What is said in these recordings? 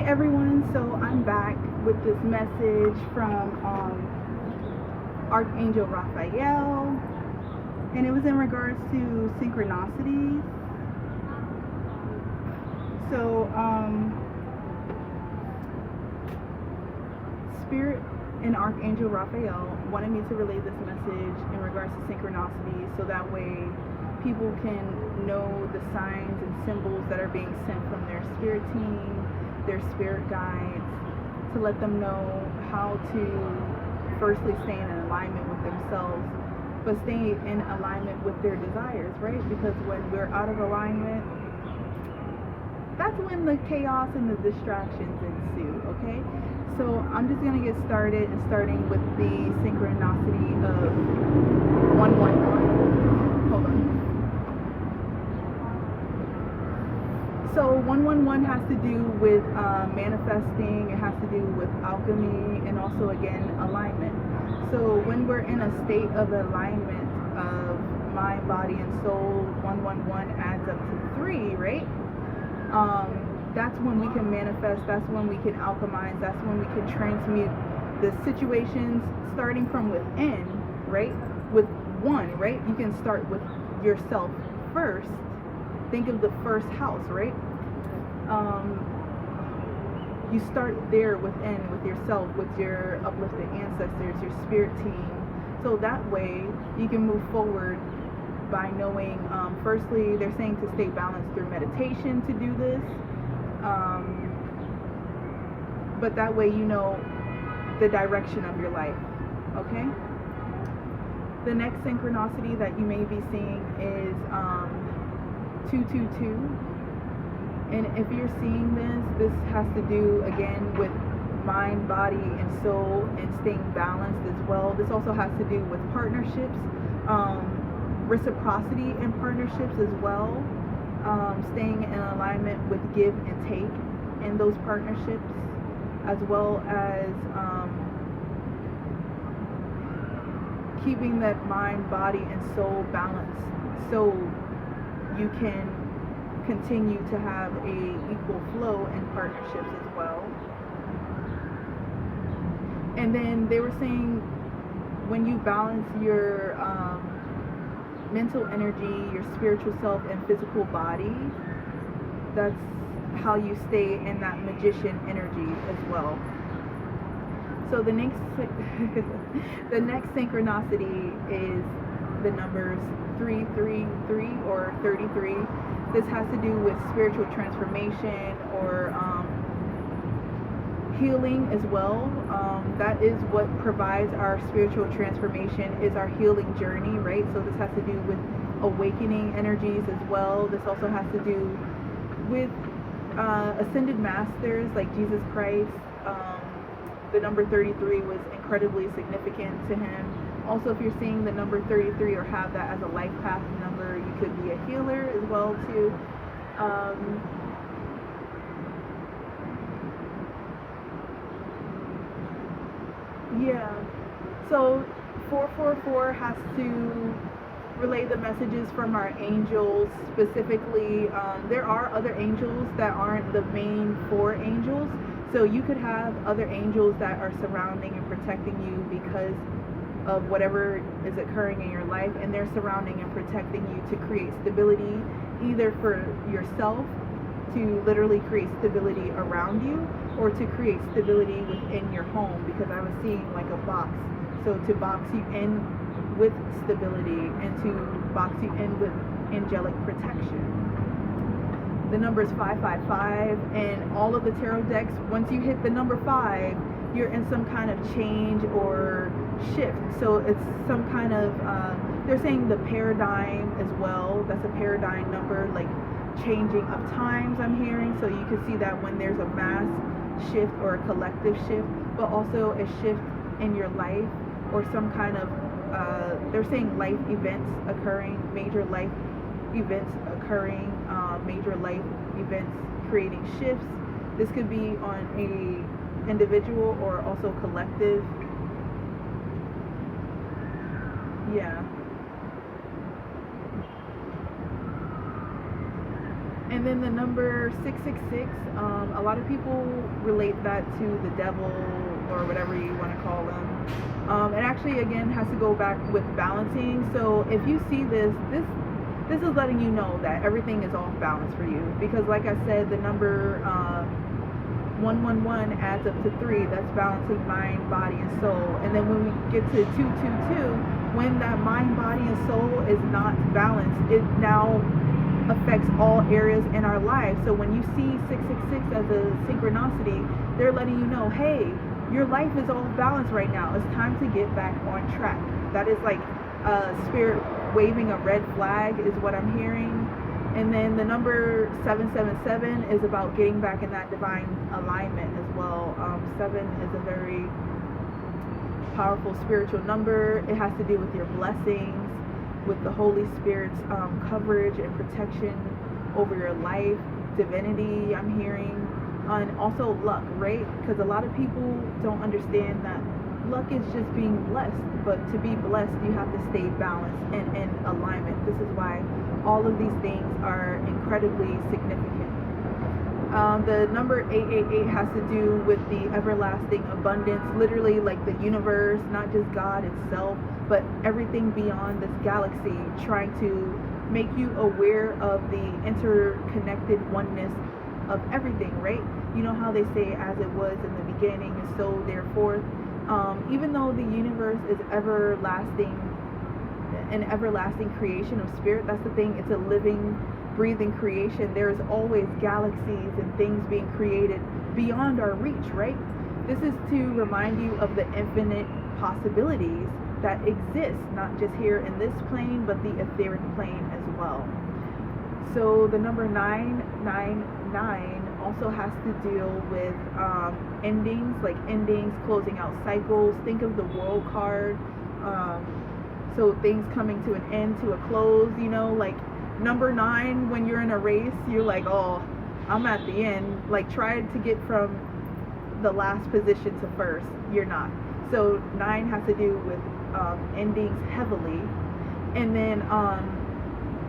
everyone, so I'm back with this message from Archangel Raphael, and it was in regards to synchronicities. So Spirit and Archangel Raphael wanted me to relay this message in regards to synchronicities, so that way people can know the signs and symbols that are being sent from their spirit team, their spirit guides, to let them know how to firstly stay in alignment with themselves, but stay in alignment with their desires, right? Because when we're out of alignment, that's when the chaos and the distractions ensue, okay? So I'm just going to get started, and starting with the synchronicity of 111. Hold on. So 111 has to do with manifesting. It has to do with alchemy, and also again alignment. So when we're in a state of alignment of mind, body, and soul, 111 adds up to 3, right? That's when we can manifest. That's when we can alchemize. That's when we can transmute the situations, starting from within, right? With 1, right? You can start with yourself first. Think of the first house, right? You start there within, with yourself, with your uplifted ancestors, your spirit team. So that way you can move forward by knowing, firstly, they're saying to stay balanced through meditation to do this. But that way you know the direction of your life, okay? The next synchronicity that you may be seeing is 222. And if you're seeing this has to do again with mind, body, and soul, and staying balanced as well. This also has to do with partnerships, reciprocity in partnerships as well, staying in alignment with give and take in those partnerships, as well as keeping that mind, body, and soul balanced, so you can continue to have a equal flow in partnerships as well. And then they were saying when you balance your mental energy, your spiritual self, and physical body, that's how you stay in that magician energy as well. So the next the next synchronicity is the numbers 333 or 33. This has to do with spiritual transformation or healing as well. That is what provides our spiritual transformation, is our healing journey, right? So this has to do with awakening energies as well. This also has to do with ascended masters like Jesus Christ. The number 33 was incredibly significant to him. Also, if you're seeing the number 33 or have that as a life path number, you could be a healer as well too. Yeah. So 444 has to relay the messages from our angels specifically. There are other angels that aren't the main 4 angels. So you could have other angels that are surrounding and protecting you because of whatever is occurring in your life, and they're surrounding and protecting you to create stability, either for yourself, to literally create stability around you, or to create stability within your home, because I was seeing like a box. So to box you in with stability and to box you in with angelic protection. The number is 555, and all of the tarot decks, once you hit the number 5, you're in some kind of change or shift. So it's some kind of, they're saying the paradigm as well. That's a paradigm number, like changing of times, I'm hearing. So you can see that when there's a mass shift or a collective shift, but also a shift in your life, or some kind of, they're saying life events occurring, major life events occurring, major life events creating shifts. This could be on a individual or also collective. Yeah. And And then the number 666, a lot of people relate that to the devil or whatever you want to call them. It actually, again, has to go back with balancing. So if you see this is letting you know that everything is off balance for you. Because like I said, the number 111 adds up to 3. That's balancing mind, body, and soul. And then when we get to 222, when that mind, body, and soul is not balanced, it now affects all areas in our lives. So when you see 666 as a synchronicity, they're letting you know, hey, your life is off balance right now. It's time to get back on track. That is like spirit waving a red flag is what I'm hearing. And then the number 777 is about getting back in that divine alignment as well. 7 is a very powerful spiritual number. It has to do with your blessings, with the Holy Spirit's coverage and protection over your life, divinity, I'm hearing, and also luck, right? Because a lot of people don't understand that luck is just being blessed, but to be blessed, you have to stay balanced and in alignment. This is why all of these things are incredibly significant. The number 888 has to do with the everlasting abundance, literally like the universe, not just God itself, but everything beyond this galaxy, trying to make you aware of the interconnected oneness of everything, right? You know how they say, as it was in the beginning, and so therefore. Even though the universe is everlasting, an everlasting creation of spirit, that's the thing, it's a living, breathing creation. There is always galaxies and things being created beyond our reach, right? This is to remind you of the infinite possibilities that exist, not just here in this plane, but the etheric plane as well. So the number 999 also has to deal with endings, like endings, closing out cycles. Think of the World card. So things coming to an end, to a close, you know, like number 9, when you're in a race, you're like, oh, I'm at the end. Like, try to get from the last position to first. You're not. So 9 has to do with endings heavily. And then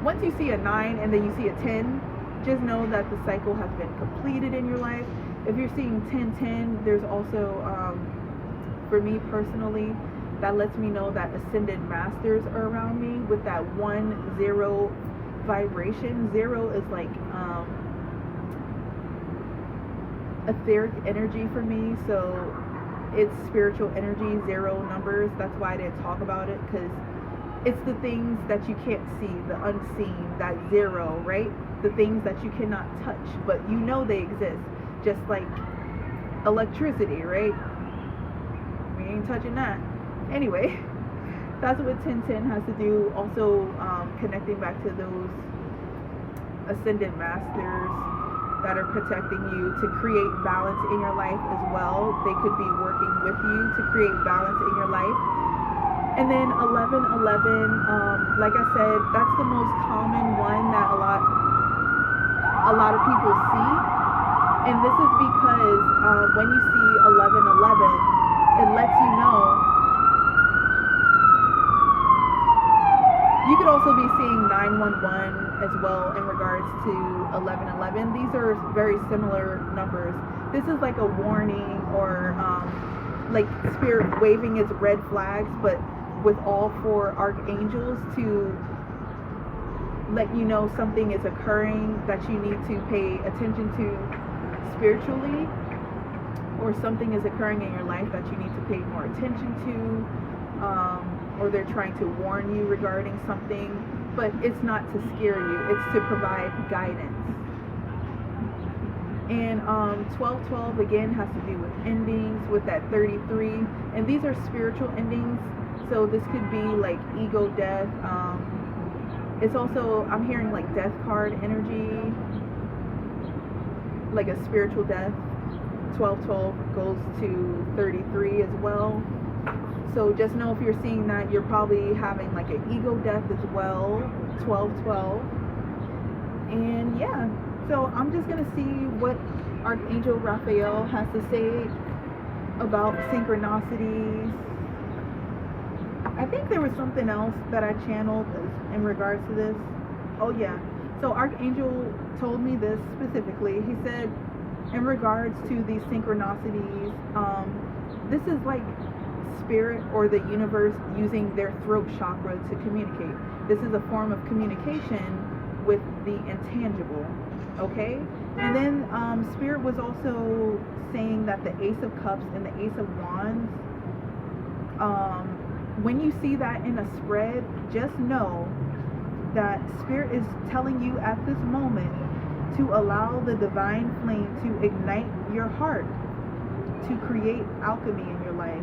once you see a 9 and then you see a 10, just know that the cycle has been completed in your life. If you're seeing 1010, there's also, for me personally, that lets me know that ascended masters are around me with that 1-0 vibration. 0 is like etheric energy for me, so it's spiritual energy, 0 numbers. That's why I didn't talk about it, because it's the things that you can't see, the unseen, that 0, right? The things that you cannot touch, but you know they exist. Just like electricity, right? We ain't touching that. Anyway, that's what 1010 has to do. Also, connecting back to those ascended masters that are protecting you to create balance in your life as well. They could be working with you to create balance in your life. And then 1111, like I said, that's the most common one that a lot of people see. And this is because when you see 1111, it lets you know. You could also be seeing 911 as well in regards to 1111. These are very similar numbers. This is like a warning, or like spirit waving its red flags, but with all 4 archangels to let you know something is occurring that you need to pay attention to spiritually, or something is occurring in your life that you need to pay more attention to, or they're trying to warn you regarding something, but it's not to scare you, it's to provide guidance. And 1212 again has to do with endings, with that 33, and these are spiritual endings. So this could be like ego death. It's also, I'm hearing like death card energy, like a spiritual death. 1212 goes to 33 as well. So just know if you're seeing that, you're probably having like an ego death as well. 1212. And yeah, so I'm just going to see what Archangel Raphael has to say about synchronicities. I think there was something else that I channeled in regards to this. Oh yeah. So Archangel told me this specifically. He said, in regards to these synchronicities, this is like spirit or the universe using their throat chakra to communicate. This is a form of communication with the intangible, okay? And then spirit was also saying that the Ace of Cups and the Ace of Wands, when you see that in a spread, just know that spirit is telling you at this moment to allow the divine flame to ignite your heart to create alchemy in your life,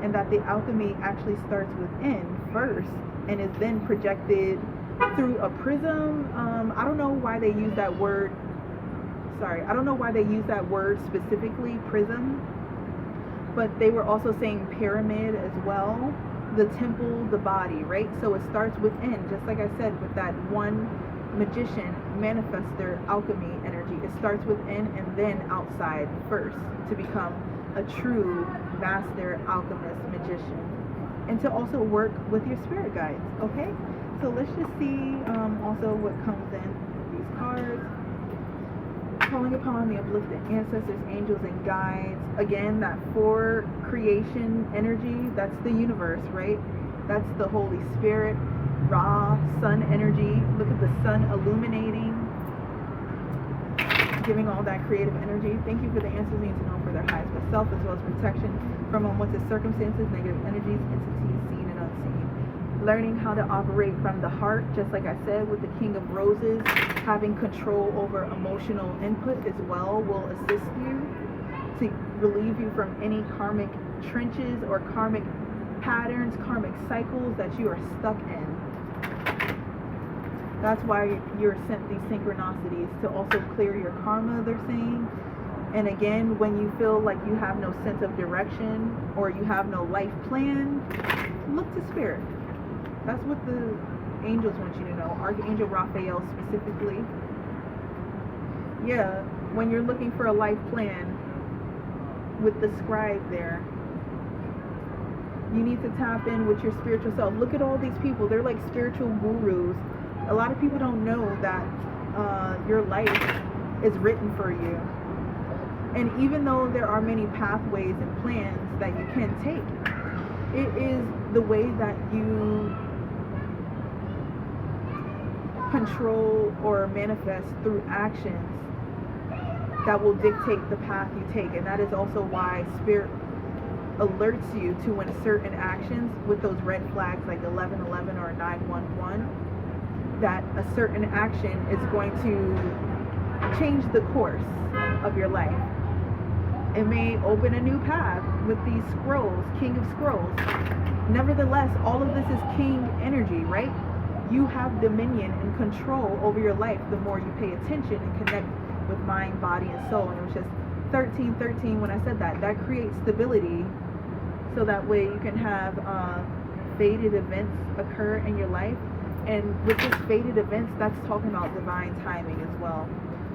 and that the alchemy actually starts within first and is then projected through a prism. I don't know why they use that word. I don't know why they use that word specifically, prism, but they were also saying pyramid as well. The temple, the body, right? So it starts within, just like I said, with that one magician, manifester, alchemy energy. It starts within and then outside first to become a true master alchemist, magician, and to also work with your spirit guides, okay? So let's just see also what comes in these cards. Calling upon the uplifted ancestors, angels, and guides. Again, that for creation energy, that's the universe, right? That's the Holy Spirit, Ra, sun energy. Look at the sun illuminating, giving all that creative energy. Thank you for the answers needed to know for their highest best self, as well as protection from unwanted circumstances, negative energies, entities, seen and unseen. Learning how to operate from the heart, just like I said, with the King of Roses. Having control over emotional input as well will assist you to relieve you from any karmic trenches or karmic patterns, karmic cycles that you are stuck in. That's why you're sent these synchronicities, to also clear your karma, they're saying. And again, when you feel like you have no sense of direction or you have no life plan, look to spirit. That's what the angels want you to know. Archangel Raphael specifically. Yeah, when you're looking for a life plan with the scribe there, you need to tap in with your spiritual self. Look at all these people. They're like spiritual gurus. A lot of people don't know that your life is written for you. And even though there are many pathways and plans that you can take, it is the way that you control or manifest through actions that will dictate the path you take. And that is also why spirit alerts you to when certain actions with those red flags like 1111 or 911, that a certain action is going to change the course of your life. It may open a new path with these scrolls, King of Scrolls. Nevertheless, all of this is King energy, right? You have dominion and control over your life the more you pay attention and connect with mind, body, and soul. And it was just 1313 when I said that. That creates stability, so that way you can have fated events occur in your life. And with this fated events, that's talking about divine timing as well.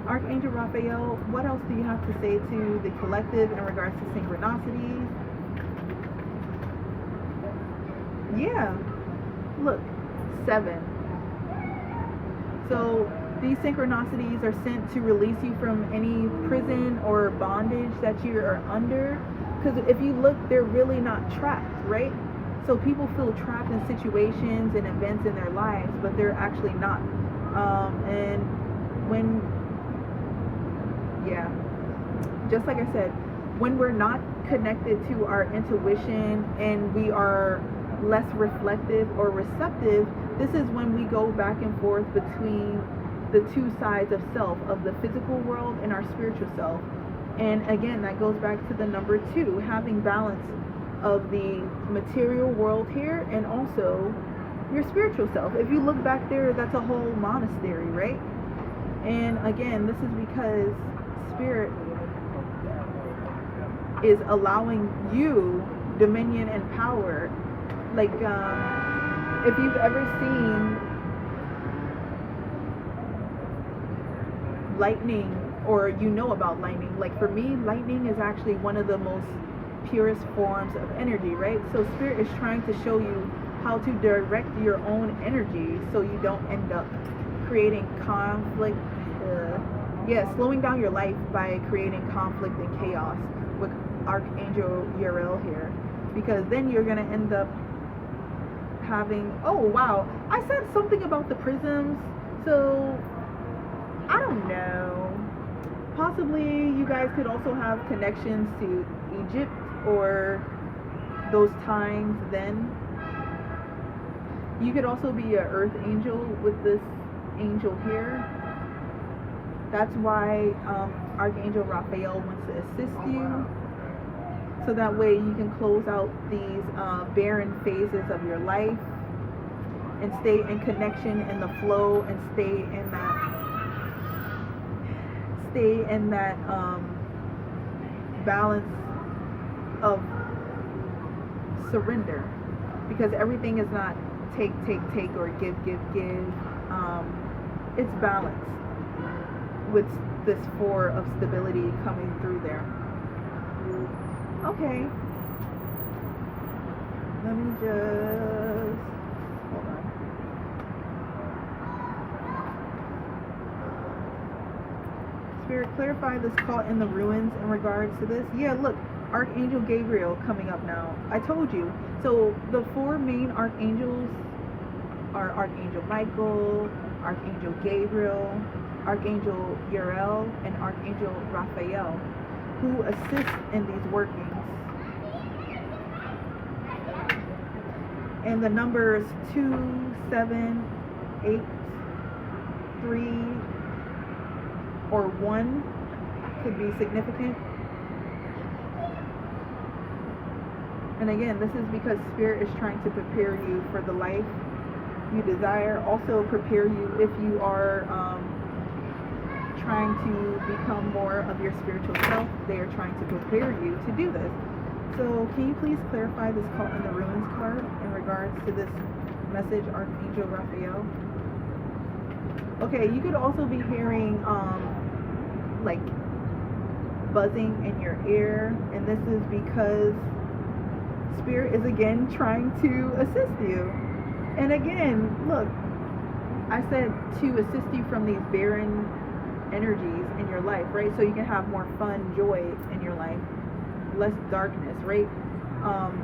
Archangel Raphael, what else do you have to say to the collective in regards to synchronicities? Yeah, look. 7. So these synchronicities are sent to release you from any prison or bondage that you are under. Because if you look, they're really not trapped, right? So people feel trapped in situations and events in their lives, but they're actually not. And when, yeah, just like I said, when we're not connected to our intuition and we are less reflective or receptive, this is when we go back and forth between the two sides of self, of the physical world and our spiritual self. And again, that goes back to the number 2, having balance of the material world here and also your spiritual self. If you look back there, that's a whole monastery, right? And again, this is because spirit is allowing you dominion and power. Like, if you've ever seen lightning, or you know about lightning, like for me, lightning is actually one of the most purest forms of energy, right? So spirit is trying to show you how to direct your own energy so you don't end up creating conflict. Slowing down your life by creating conflict and chaos with Archangel Uriel here, because then you're gonna end up having. Oh wow, I said something about the prisms, so I don't know. Possibly you guys could also have connections to Egypt or those times then. You could also be an earth angel with this angel here. That's why Archangel Raphael wants to assist you, so that way you can close out these barren phases of your life and stay in connection in the flow, and stay in that balance of surrender, because everything is not take or give. It's balance with this four of stability coming through there. Okay, let me just hold on. Spirit, clarify this caught in the ruins in regards to this. Yeah, look, Archangel Gabriel coming up now. I told you. So the four main archangels are Archangel Michael, Archangel Gabriel, Archangel Uriel, and Archangel Raphael, who assist in these workings. And the numbers 2, 7, 8, 3, or 1 could be significant. And again, this is because Spirit is trying to prepare you for the life you desire. Also prepare you if you are trying to become more of your spiritual self. They are trying to prepare you to do this. So can you please clarify this caught in the ruins card in regards to this message, Archangel Raphael? Okay, you could also be hearing like buzzing in your ear, and this is because Spirit is again trying to assist you. And again, look, I said to assist you from these barren energies in your life, right? So you can have more fun, joy in your life, less darkness, right?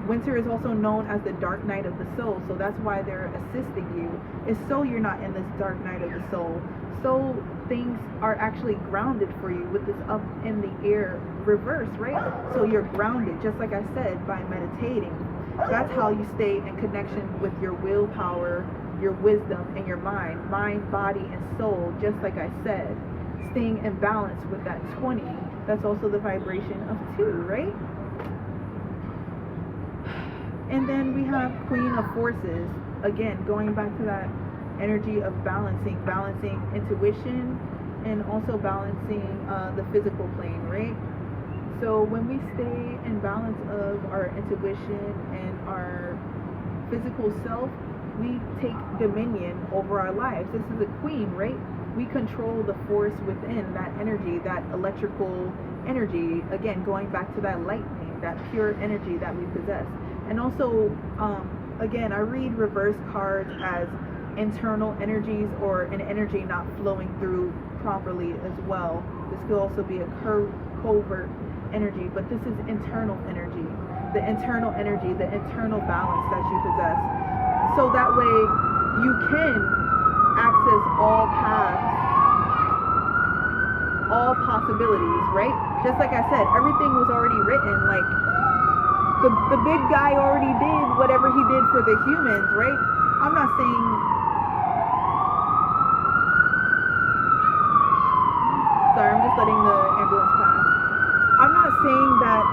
Winter is also known as the dark night of the soul, so that's why they're assisting you. It's so you're not in this dark night of the soul. So things are actually grounded for you with this up in the air reverse, right? So you're grounded, just like I said, by meditating. That's how you stay in connection with your willpower, your wisdom, and your mind, body, and soul, just like I said. Staying in balance with that 20. That's also the vibration of 2, right? And then we have Queen of Forces. Again, going back to that energy of balancing intuition, and also balancing the physical plane, right? So when we stay in balance of our intuition and our physical self, we take dominion over our lives. This is a queen, right? We control the force within, that energy, that electrical energy. Again, going back to that lightning, that pure energy that we possess. And also, again, I read reverse cards as internal energies, or an energy not flowing through properly as well. This could also be a covert energy, but this is internal energy, the internal energy, the internal balance that you possess. So that way you can access all paths, all possibilities, right? Just like I said, everything was already written. Like the big guy already did whatever he did for the humans, right? I'm not saying, sorry, I'm just letting the ambulance pass. I'm not saying that,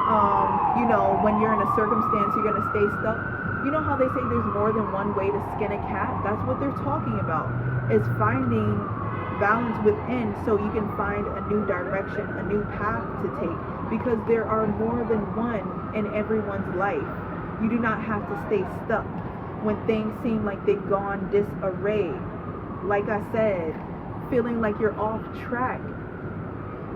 you know, when you're in a circumstance, you're going to stay stuck. You know how they say there's more than one way to skin a cat? That's what they're talking about, is finding balance within, so you can find a new direction, a new path to take, because there are more than one in everyone's life. You do not have to stay stuck when things seem like they've gone disarray. Like I said, feeling like you're off track,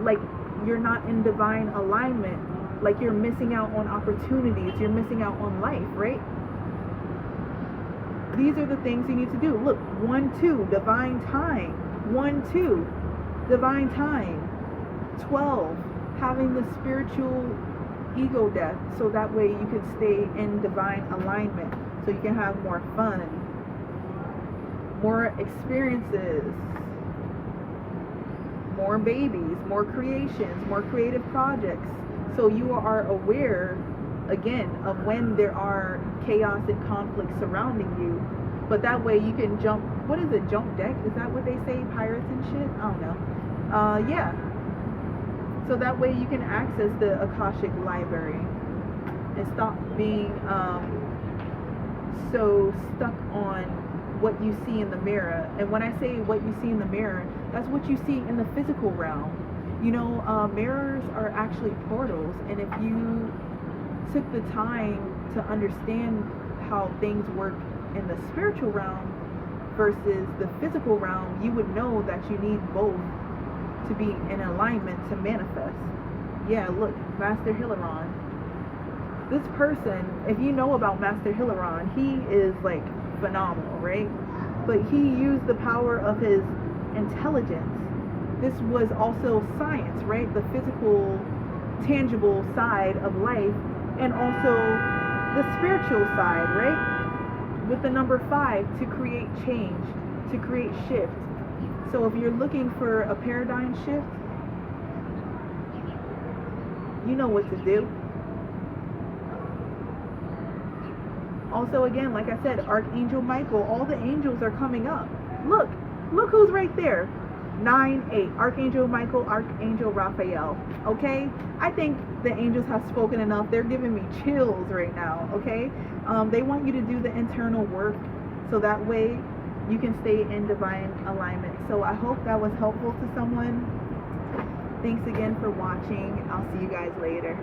like you're not in divine alignment, like you're missing out on opportunities, you're missing out on life, right? These are the things you need to do. Look, 1, 2, divine time. 1, 2, divine time. 12, having the spiritual ego death, so that way you can stay in divine alignment, so you can have more fun, more experiences, more babies, more creations, more creative projects. So you are aware again of when there are chaos and conflict surrounding you, but that way you can jump, what is it, jump deck, is that what they say, pirates and shit, I don't know. Yeah, so that way you can access the Akashic library and stop being so stuck on what you see in the mirror. And when I say what you see in the mirror, that's what you see in the physical realm. You know, mirrors are actually portals, and if you took the time to understand how things work in the spiritual realm versus the physical realm, you would know that you need both to be in alignment to manifest. Yeah, look, Master Hilaron. This person, if you know about Master Hilaron, he is like phenomenal, right? But he used the power of his intelligence. This was also science, right? The physical, tangible side of life, and also the spiritual side, right? With the number 5, to create change, to create shift. So if you're looking for a paradigm shift, you know what to do. Also, again, like I said, Archangel Michael, all the angels are coming up. Look who's right there. 9, 8, Archangel Michael, Archangel Raphael. Okay, I think the angels have spoken enough. They're giving me chills right now. Okay, they want you to do the internal work, so that way you can stay in divine alignment. So I hope that was helpful to someone. Thanks again for watching. I'll see you guys later.